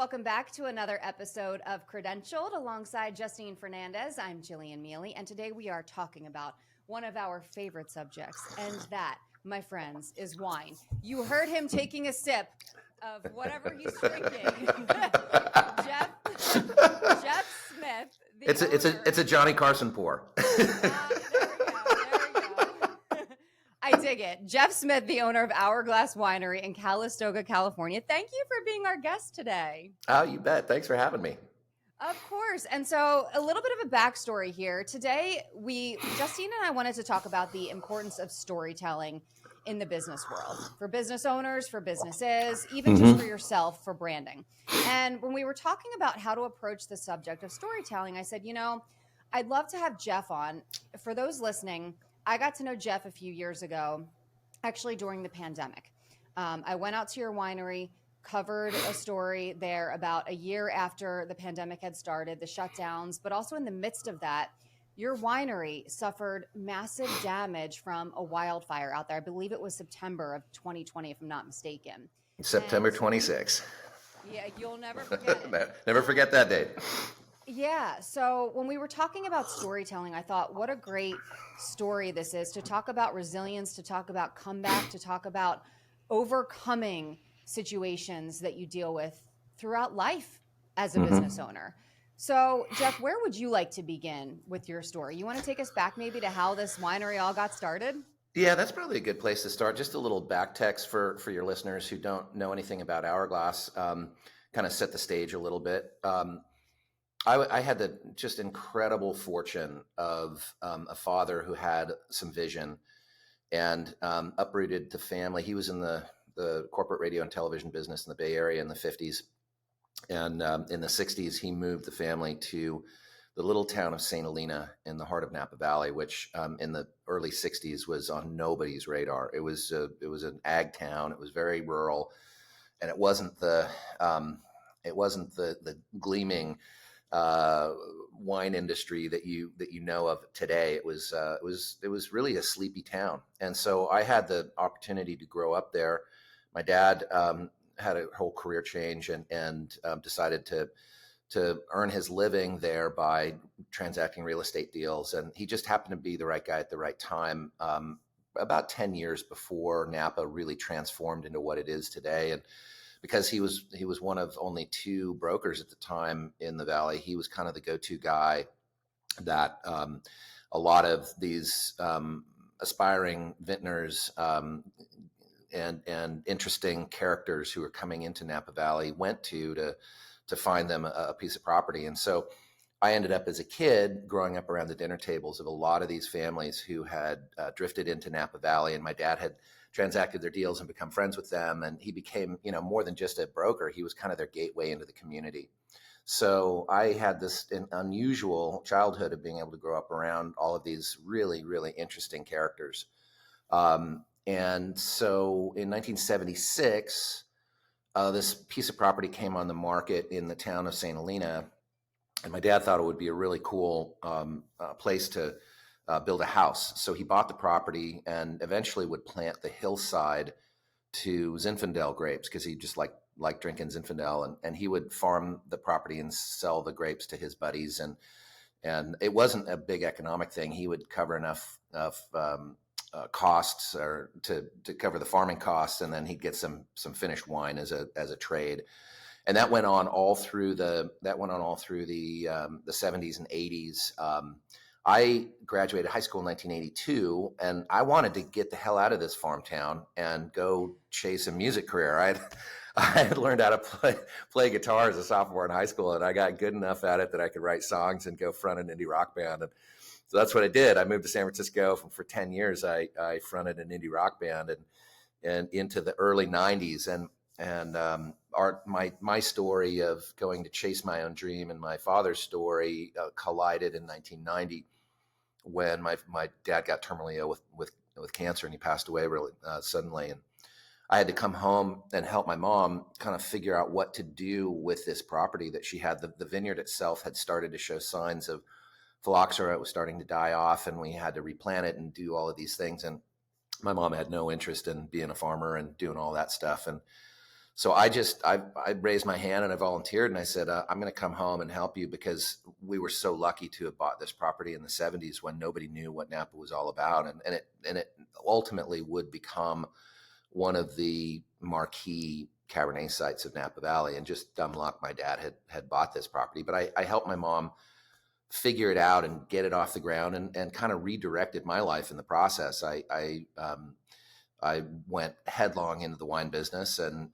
welcome back to another episode of Credentialed alongside Justine Fernandez. I'm Jillian Mealy, and today we are talking about one of our favorite subjects, and that, my friends, is wine. You heard him taking a sip of whatever he's drinking. Jeff Smith. It's a Johnny Carson pour. There we go. I dig it. Jeff Smith, the owner of Hourglass Winery in Calistoga, California. Thank you for being our guest today. Oh, you bet. Thanks for having me. Of course. And so a little bit of a backstory here. Today, Justine and I wanted to talk about the importance of storytelling in the business world, for business owners, for businesses, even just for yourself, for branding. And when we were talking about how to approach the subject of storytelling, I said, I'd love to have Jeff on. For those listening, I got to know Jeff a few years ago, actually during the pandemic. I went out to your winery, covered a story there about a year after the pandemic had started, the shutdowns, but also in the midst of that, your winery suffered massive damage from a wildfire out there. I believe it was September of 2020, if I'm not mistaken. September 26th. Yeah, you'll never forget it. Never forget that date. Yeah. So when we were talking about storytelling, I thought, what a great story this is to talk about resilience, to talk about comeback, to talk about overcoming situations that you deal with throughout life as a business owner. So, Jeff, where would you like to begin with your story? You want to take us back maybe to how this winery all got started? Yeah, that's probably a good place to start. Just a little back text for your listeners who don't know anything about Hourglass, kind of set the stage a little bit. I had the just incredible fortune of a father who had some vision and uprooted the family. He was in the corporate radio and television business in the Bay Area in the 50s. And in the 60s, he moved the family to the little town of St. Helena in the heart of Napa Valley, which in the early 60s was on nobody's radar. It was an ag town. It was very rural, and it wasn't the gleaming wine industry that you know of today. It was really a sleepy town. And so I had the opportunity to grow up there. My dad had a whole career change and decided to earn his living there by transacting real estate deals. And he just happened to be the right guy at the right time. About 10 years before Napa really transformed into what it is today. And because he was one of only two brokers at the time in the Valley, he was kind of the go-to guy that a lot of these aspiring vintners and interesting characters who are coming into Napa Valley went to find them a piece of property. And so I ended up as a kid growing up around the dinner tables of a lot of these families who had drifted into Napa Valley, and my dad had transacted their deals and become friends with them. And he became, more than just a broker. He was kind of their gateway into the community. So I had this unusual childhood of being able to grow up around all of these really, really interesting characters. And so in 1976, this piece of property came on the market in the town of St. Helena, and my dad thought it would be a really cool place to build a house. So he bought the property and eventually would plant the hillside to Zinfandel grapes because he just liked drinking Zinfandel, and he would farm the property and sell the grapes to his buddies. And it wasn't a big economic thing. He would cover enough of costs or to cover the farming costs, and then he'd get some finished wine as a trade. And that went on all through the 70s and 80s. I graduated high school in 1982, and I wanted to get the hell out of this farm town and go chase a music career. I had learned how to play guitar as a sophomore in high school, and I got good enough at it that I could write songs and go front an indie rock band. And so that's what I did. I moved to San Francisco. For 10 years, I fronted an indie rock band and into the early 90s. And my story of going to chase my own dream and my father's story collided in 1990 when my dad got terminally ill with cancer, and he passed away really suddenly. And I had to come home and help my mom kind of figure out what to do with this property that she had. The vineyard itself had started to show signs of phylloxera. It was starting to die off, and we had to replant it and do all of these things. And my mom had no interest in being a farmer and doing all that stuff. And So I raised my hand and I volunteered, and I said, I'm going to come home and help you, because we were so lucky to have bought this property in the 70s when nobody knew what Napa was all about. And it ultimately would become one of the marquee Cabernet sites of Napa Valley. And just dumb luck, my dad had bought this property, but I helped my mom figure it out and get it off the ground, and kind of redirected my life in the process. I went headlong into the wine business, and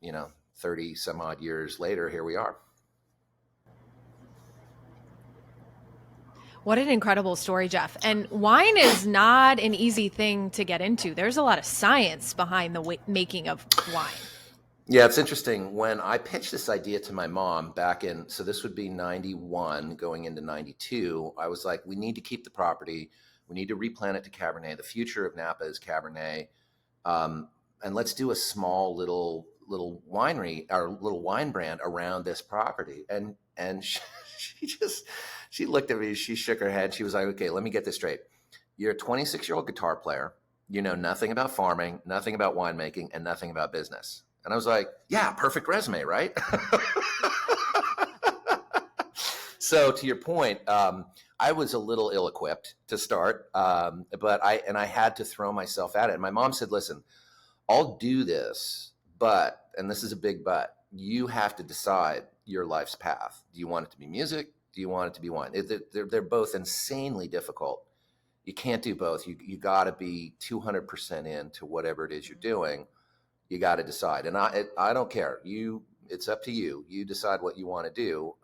30 some odd years later, here we are. What an incredible story, Jeff. And wine is not an easy thing to get into. There's a lot of science behind the making of wine. Yeah, it's interesting. When I pitched this idea to my mom back in, so this would be 91 going into 92, I was like, we need to keep the property. We need to replant it to Cabernet. The future of Napa is Cabernet. And let's do a small little winery or little wine brand around this property. And she looked at me, she shook her head. She was like, okay, let me get this straight. You're a 26-year-old guitar player. You know nothing about farming, nothing about winemaking, and nothing about business. And I was like, yeah, perfect resume, right? So to your point, I was a little ill-equipped to start, but I had to throw myself at it. And my mom said, listen, I'll do this, but, and this is a big but, you have to decide your life's path. Do you want it to be music? Do you want it to be wine? They're both insanely difficult. You can't do both. You got to be 200% into whatever it is you're doing. You got to decide. And I don't care. It's up to you. You decide what you want to do.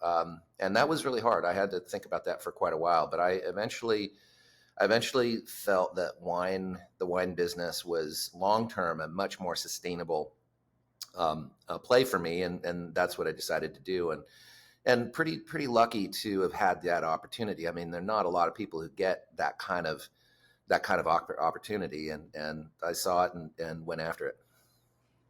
And that was really hard. I had to think about that for quite a while, but I eventually felt that the wine business was long-term a much more sustainable play for me. And that's what I decided to do. And pretty lucky to have had that opportunity. I mean, there are not a lot of people who get that kind of opportunity. And I saw it and went after it.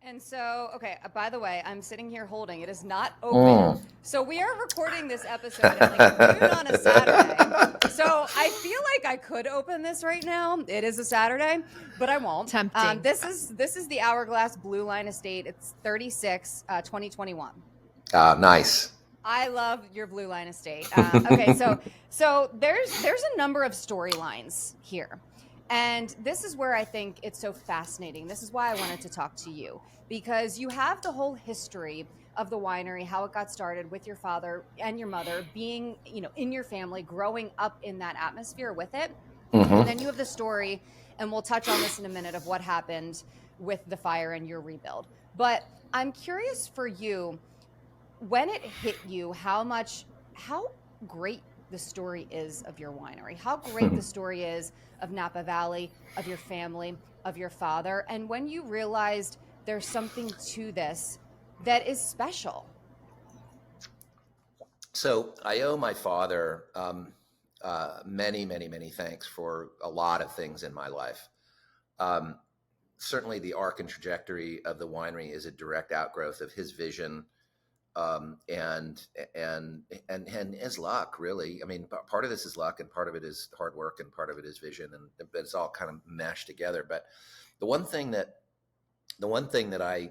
And so, okay, by the way, I'm sitting here holding. It is not open. So we are recording this episode at like noon on a Saturday. So I feel like I could open this right now. It is a Saturday, but I won't. Tempting. This is the Hourglass Blue Line Estate. It's 36, 2021. Nice. I love your Blue Line Estate. Okay, so there's a number of storylines here. And this is where I think it's so fascinating. This is why I wanted to talk to you, because you have the whole history of the winery, how it got started with your father and your mother being, in your family, growing up in that atmosphere with it. Mm-hmm. And then you have the story, and we'll touch on this in a minute, of what happened with the fire and your rebuild. But I'm curious for you, when it hit you, how great the story is of your winery, how great the story is of Napa Valley, of your family, of your father, and when you realized there's something to this that is special. So I owe my father many, many, many thanks for a lot of things in my life. Certainly the arc and trajectory of the winery is a direct outgrowth of his vision, and his luck, really. I mean, part of this is luck, and part of it is hard work, and part of it is vision, but it's all kind of mashed together. But the one thing that I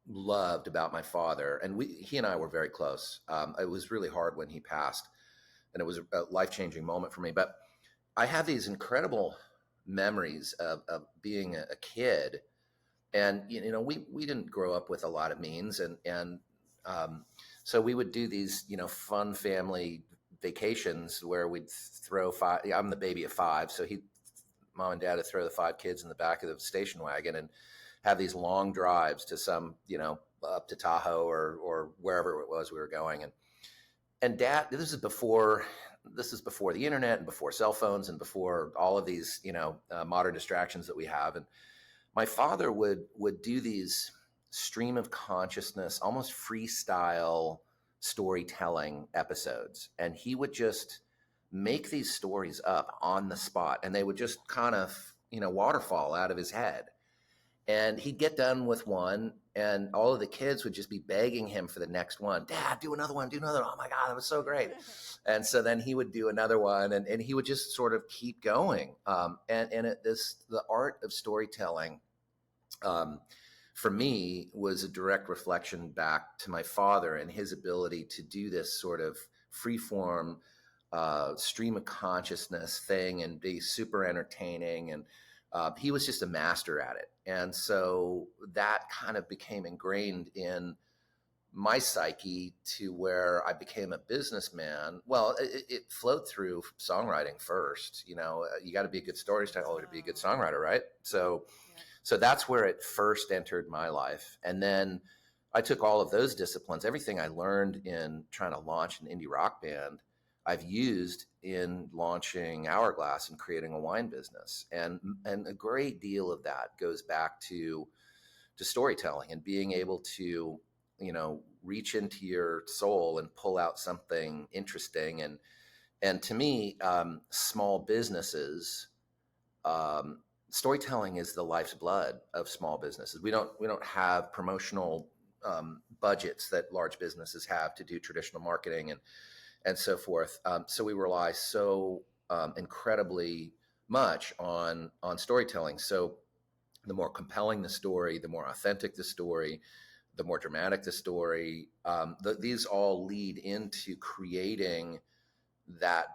loved about my father, and he and I were very close. It was really hard when he passed, and it was a life-changing moment for me. But I have these incredible memories of being a kid, and we didn't grow up with a lot of means, and so we would do these, fun family vacations where we'd throw five. I'm the baby of five, so mom and dad would throw the 5 kids in the back of the station wagon and have these long drives to some, up to Tahoe or wherever it was we were going. And dad, this is before the internet and before cell phones and before all of these, modern distractions that we have. And my father would do these stream of consciousness, almost freestyle storytelling episodes. And he would just make these stories up on the spot, and they would just kind of, waterfall out of his head. And he'd get done with one, and all of the kids would just be begging him for the next one. Dad, do another one, do another one. Oh my God, that was so great. And so then he would do another one, and he would just sort of keep going. The art of storytelling, for me was a direct reflection back to my father and his ability to do this sort of freeform stream of consciousness thing and be super entertaining. And he was just a master at it. And so that kind of became ingrained in my psyche to where I became a businessman. Well, it flowed through songwriting first. You know, you got to be a good storyteller to be a good songwriter, right? So that's where it first entered my life. And then I took all of those disciplines, everything I learned in trying to launch an indie rock band, I've used in launching Hourglass and creating a wine business. And a great deal of that goes back to storytelling and being able to, you know, reach into your soul and pull out something interesting. And to me, small businesses, storytelling is the life's blood of small businesses. We don't have promotional budgets that large businesses have to do traditional marketing and so forth. So we rely so incredibly much on storytelling. So the more compelling the story, the more authentic the story, the more dramatic the story, these all lead into creating that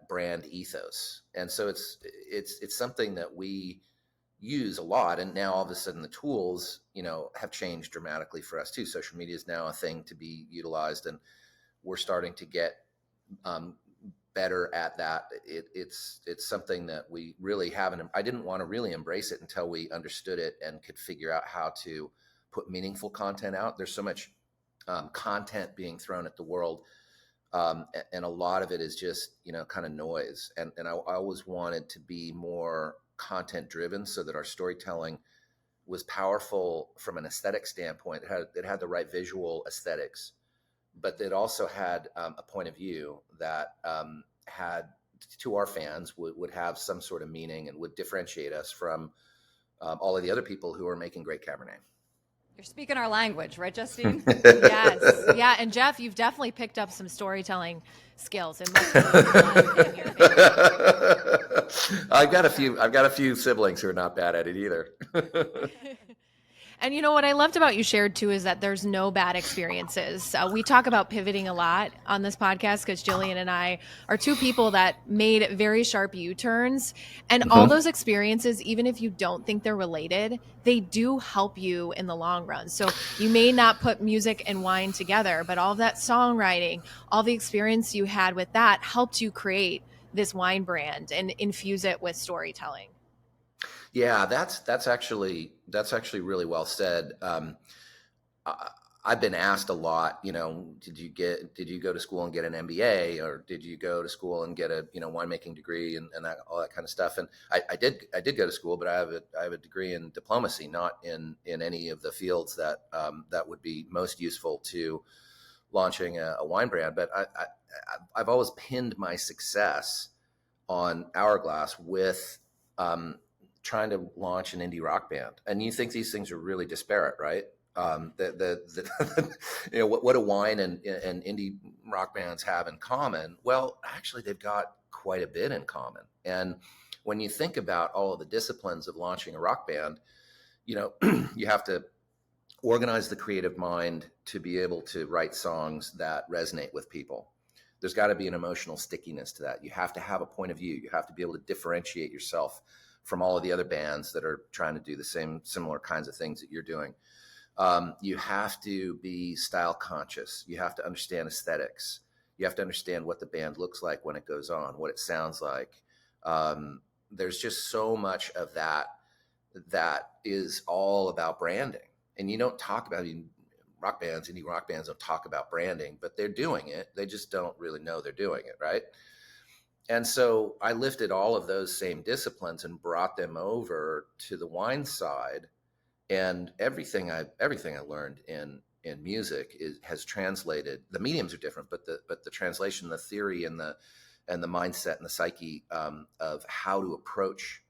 brand ethos. And so it's something that we use a lot. And now all of a sudden the tools, you know, have changed dramatically for us too. Social media is now a thing to be utilized, and we're starting to get better at that. It's something that we really haven't. I didn't want to really embrace it until we understood it and could figure out how to put meaningful content out. There's so much content being thrown at the world, and a lot of it is just, you know, kind of noise. And I always wanted to be more content driven so that our storytelling was powerful from an aesthetic standpoint. It had the right visual aesthetics, but it also had a point of view that had, to our fans, would have some sort of meaning and would differentiate us from all of the other people who are making great Cabernet. You're speaking our language, right, Justine? Yes. Yeah. And Jeff, you've definitely picked up some storytelling skills. And I've got a few siblings who are not bad at it either. And you know what I loved about you shared too is that there's no bad experiences. We talk about pivoting a lot on this podcast because Jillian and I are two people that made very sharp U-turns, and all those experiences, even if you don't think they're related, they do help you in the long run. So you may not put music and wine together, but all of that songwriting, all the experience you had with that helped you create this wine brand and infuse it with storytelling. Yeah, that's actually really well said. I've been asked a lot, you know, did you go to school and get an MBA, or did you go to school and get a, you know, winemaking degree and that, all that kind of stuff? And I did go to school, but I have a degree in diplomacy, not in any of the fields that would be most useful to launching a wine brand. But I've always pinned my success on Hourglass with trying to launch an indie rock band. And you think these things are really disparate, right? You know, what do wine and indie rock bands have in common? Well, actually, they've got quite a bit in common. And when you think about all of the disciplines of launching a rock band, you know, you have to organize the creative mind to be able to write songs that resonate with people. There's got to be an emotional stickiness to that. You have to have a point of view. You have to be able to differentiate yourself from all of the other bands that are trying to do the similar kinds of things that you're doing. You have to be style conscious. You have to understand aesthetics. You have to understand what the band looks like when it goes on, what it sounds like. There's just so much of that is all about branding. And you don't talk about it. Indie rock bands don't talk about branding, but they're doing it. They just don't really know they're doing it, right? And so I lifted all of those same disciplines and brought them over to the wine side, and everything I learned in music has translated. The mediums are different, but the translation, the theory, and the mindset and the psyche of how to approach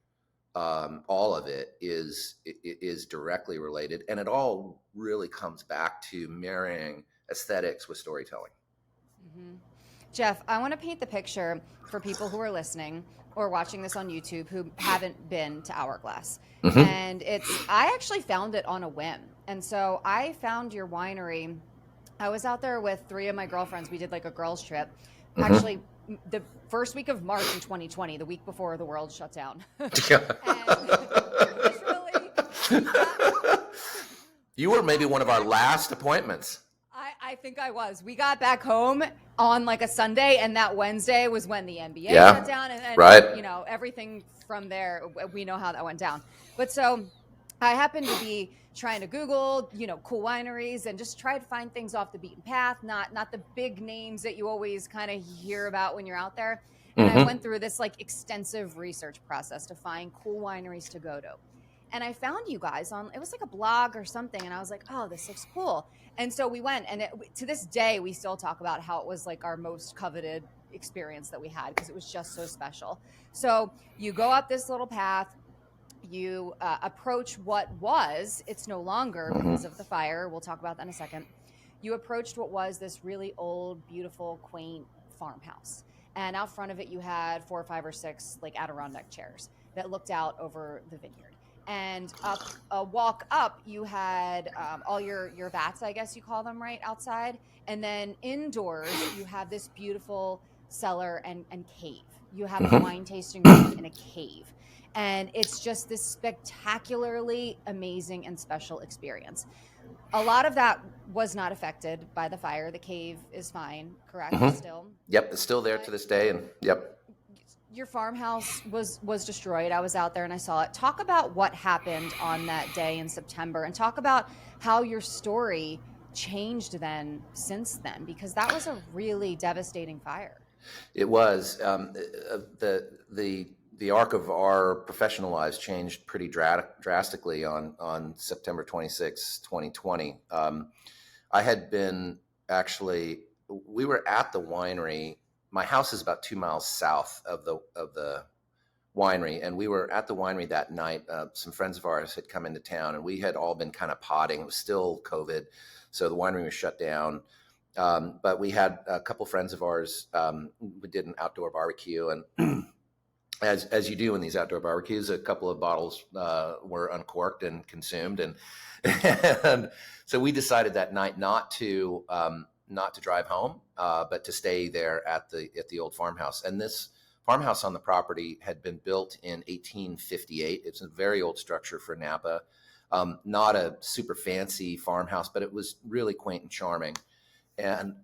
all of it is directly related, and it all really comes back to marrying aesthetics with storytelling. Mm-hmm. Jeff, I want to paint the picture for people who are listening or watching this on YouTube who haven't been to Hourglass. Mm-hmm. And I actually found it on a whim. And so I found your winery. I was out there with 3 of my girlfriends. We did like a girls trip. Mm-hmm. Actually, the first week of March in 2020, the week before the world shut down. You were maybe one of our last appointments. I think I was. We got back home on like a Sunday, and that Wednesday was when the NBA shut down, and right. You know, everything from there, we know how that went down. But so I happened to be trying to Google, you know, cool wineries and just try to find things off the beaten path, not the big names that you always kind of hear about when you're out there. And I went through this like extensive research process to find cool wineries to go to. And I found you guys it was like a blog or something. And I was like, oh, this looks cool. And so we went, and to this day, we still talk about how it was like our most coveted experience that we had because it was just so special. So you go up this little path, you approach it's no longer because of the fire. We'll talk about that in a second. You approached what was this really old, beautiful, quaint farmhouse. And out front of it, you had 4 or 5 or 6 like Adirondack chairs that looked out over the vineyard. And up a walk up, you had all your vats, I guess you call them, right, outside. And then indoors, you have this beautiful cellar and cave. You have a wine tasting room in a cave. And it's just this spectacularly amazing and special experience. A lot of that was not affected by the fire. The cave is fine, correct? Still? Yep, it's still there to this day. And yep. Your farmhouse was destroyed. I was out there and I saw it. Talk about what happened on that day in September, and talk about how your story changed since then, because that was a really devastating fire. It was. The arc of our professional lives changed pretty drastically on September 26, 2020. I had been we were at the winery. My house is about 2 miles south of the winery, and we were at the winery that night. Some friends of ours had come into town, and we had all been kind of potting. It was still COVID, so the winery was shut down. But we had a couple friends of ours. We did an outdoor barbecue, and as you do in these outdoor barbecues, a couple of bottles were uncorked and consumed, and so we decided that night not to drive home, but to stay there at the old farmhouse. And this farmhouse on the property had been built in 1858. It's a very old structure for Napa. Not a super fancy farmhouse, but it was really quaint and charming. And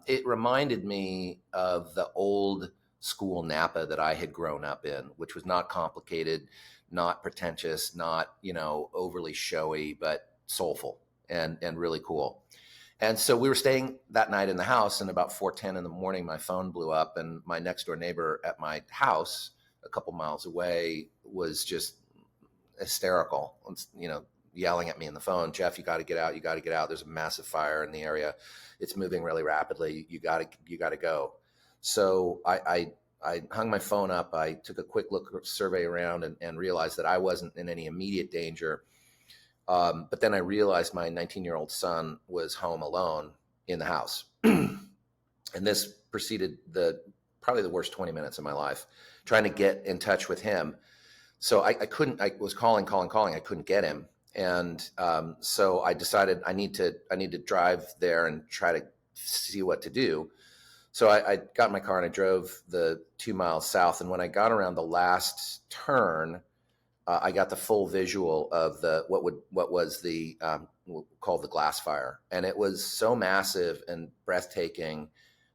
it reminded me of the old school Napa that I had grown up in, which was not complicated, not pretentious, not, overly showy, but soulful and really cool. And so we were staying that night in the house, and about 4:10 in the morning, my phone blew up, and my next door neighbor at my house, a couple miles away, was just hysterical, yelling at me in the phone, "Jeff, you got to get out. You got to get out. There's a massive fire in the area. It's moving really rapidly. You got to go." So I hung my phone up. I took a quick survey around and realized that I wasn't in any immediate danger. But then I realized my 19-year-old son was home alone in the house. And this preceded probably the worst 20 minutes of my life, trying to get in touch with him. So I was calling. I couldn't get him. And so I decided I need to drive there and try to see what to do. So I got in my car and I drove the 2 miles south. And when I got around the last turn, I got the full visual of what was called the glass fire, and it was so massive and breathtaking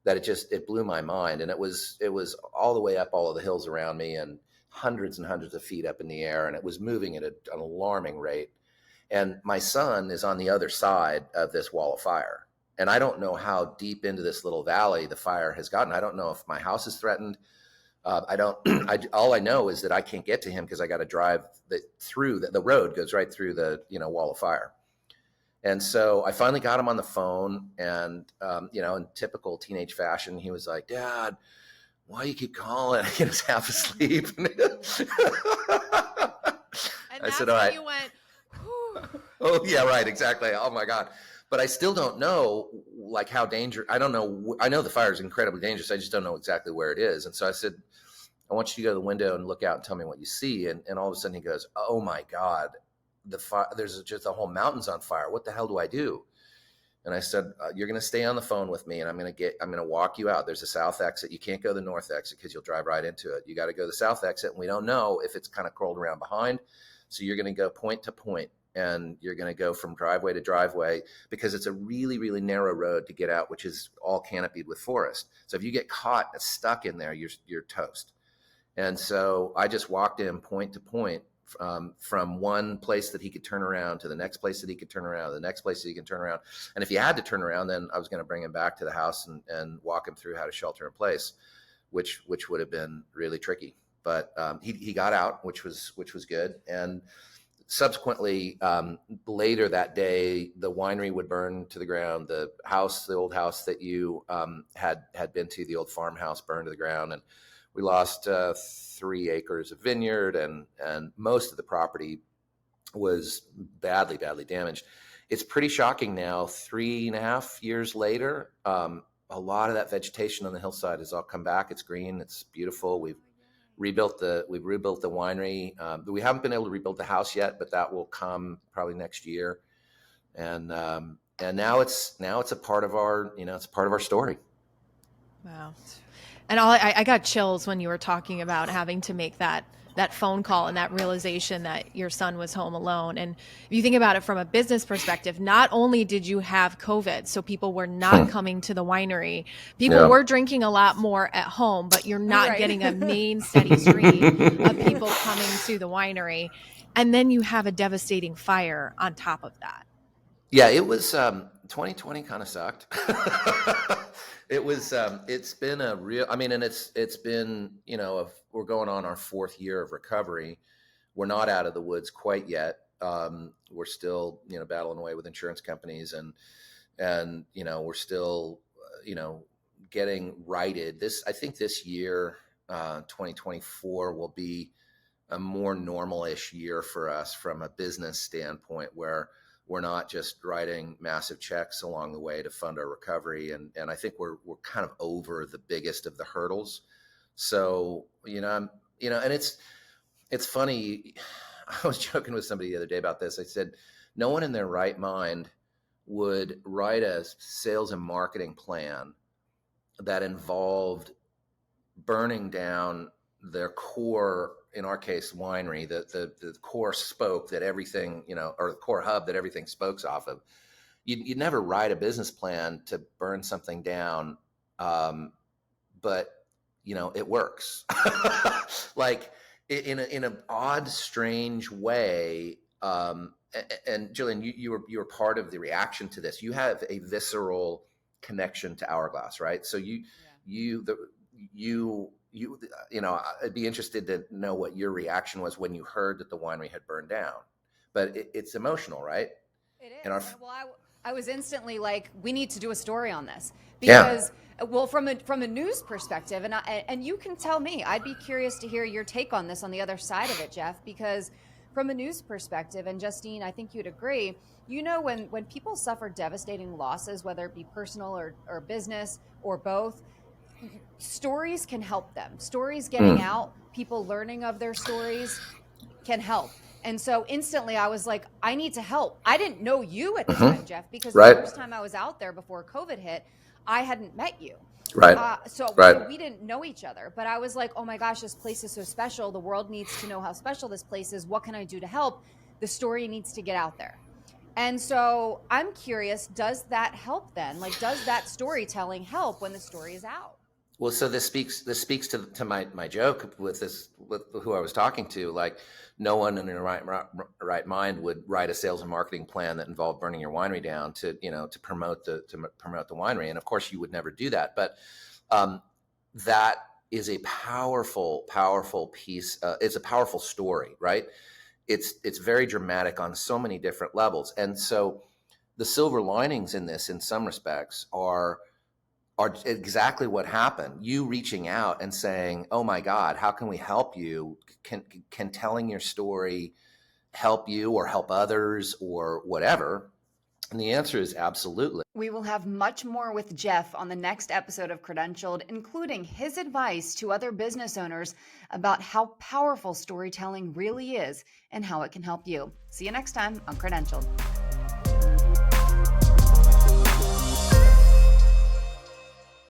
that it blew my mind. And it was all the way up all of the hills around me and hundreds and hundreds of feet up in the air, and it was moving at an alarming rate. And my son is on the other side of this wall of fire, and I don't know how deep into this little valley the fire has gotten. I don't know if my house is threatened. All I know is that I can't get to him because I got to drive through the road goes right through the wall of fire. And so I finally got him on the phone, and in typical teenage fashion, he was like, "Dad, why you keep calling?" He was half asleep. And that's I said, when "All right." you went, whew. Oh yeah, right, exactly. Oh my God. but I still don't know like how dangerous. I don't know. I know the fire is incredibly dangerous. I just don't know exactly where it is. And so I said, I want you to go to the window and look out and tell me what you see. And all of a sudden he goes, oh my God, the fire, there's just a whole mountain's on fire. What the hell do I do? And I said, you're going to stay on the phone with me and I'm going to walk you out. There's a south exit. You can't go the north exit because you'll drive right into it. You got to go the south exit. And we don't know if it's kind of curled around behind. So you're going to go point to point and you're going to go from driveway to driveway because it's a really, really narrow road to get out, which is all canopied with forest. So if you get caught stuck in there, you're toast. And so I just walked in point to point from one place that he could turn around to the next place that he could turn around, the next place that he can turn around. And if he had to turn around, then I was going to bring him back to the house and walk him through how to shelter in place, which would have been really tricky. But he got out, which was good. And subsequently, later that day, the winery would burn to the ground. The old house that you had been to, the old farmhouse, burned to the ground. And we lost 3 acres of vineyard, and most of the property was badly damaged. It's pretty shocking now, 3.5 years later. A lot of that vegetation on the hillside has all come back. It's green. It's beautiful. We've rebuilt the winery. We haven't been able to rebuild the house yet, but that will come probably next year. And now it's a part of our story. Wow. And I got chills when you were talking about having to make that phone call and that realization that your son was home alone. And if you think about it from a business perspective, not only did you have COVID, so people were not coming to the winery, people were drinking a lot more at home, but you're not getting a main steady stream of people coming to the winery. And then you have a devastating fire on top of that. Yeah, it was 2020 kind of sucked. It was it's been a real, I mean, and it's been, we're going on our 4th year of recovery. We're not out of the woods quite yet. We're still, battling away with insurance companies and we're still, getting righted. I think this year, 2024 will be a more normal-ish year for us from a business standpoint, where we're not just writing massive checks along the way to fund our recovery. And I think we're kind of over the biggest of the hurdles. So, and it's funny. I was joking with somebody the other day about this. I said, no one in their right mind would write a sales and marketing plan that involved burning down their core, in our case, winery, the core spoke that everything, or the core hub that everything spokes off of. You'd never write a business plan to burn something down, but it works. Like in an odd, strange way. And Jillian, you were part of the reaction to this. You have a visceral connection to Hourglass, right? So I'd be interested to know what your reaction was when you heard that the winery had burned down. But it's emotional, right? It is. I was instantly like, we need to do a story on this because, well, from a news perspective, and you can tell me, I'd be curious to hear your take on this on the other side of it, Jeff, because from a news perspective, and Justine, I think you'd agree, when people suffer devastating losses, whether it be personal or business or both, stories can help them. Stories getting out, people learning of their stories can help. And so instantly I was like, I need to help. I didn't know you at the time, Jeff, because the first time I was out there before COVID hit, I hadn't met you. So we didn't know each other, but I was like, oh my gosh, this place is so special. The world needs to know how special this place is. What can I do to help? The story needs to get out there. And so I'm curious, does that help then? Like, does that storytelling help when the story is out? Well, so this speaks to my joke with who I was talking to. Like, no one in their right mind would write a sales and marketing plan that involved burning your winery down to promote the winery. And of course, you would never do that. But that is a powerful piece. It's a powerful story, right? It's very dramatic on so many different levels. And so the silver linings in this, in some respects, are exactly what happened. You reaching out and saying, oh my God, how can we help you? Can telling your story help you or help others or whatever? And the answer is absolutely. We will have much more with Jeff on the next episode of Credentialed, including his advice to other business owners about how powerful storytelling really is and how it can help you. See you next time on Credentialed.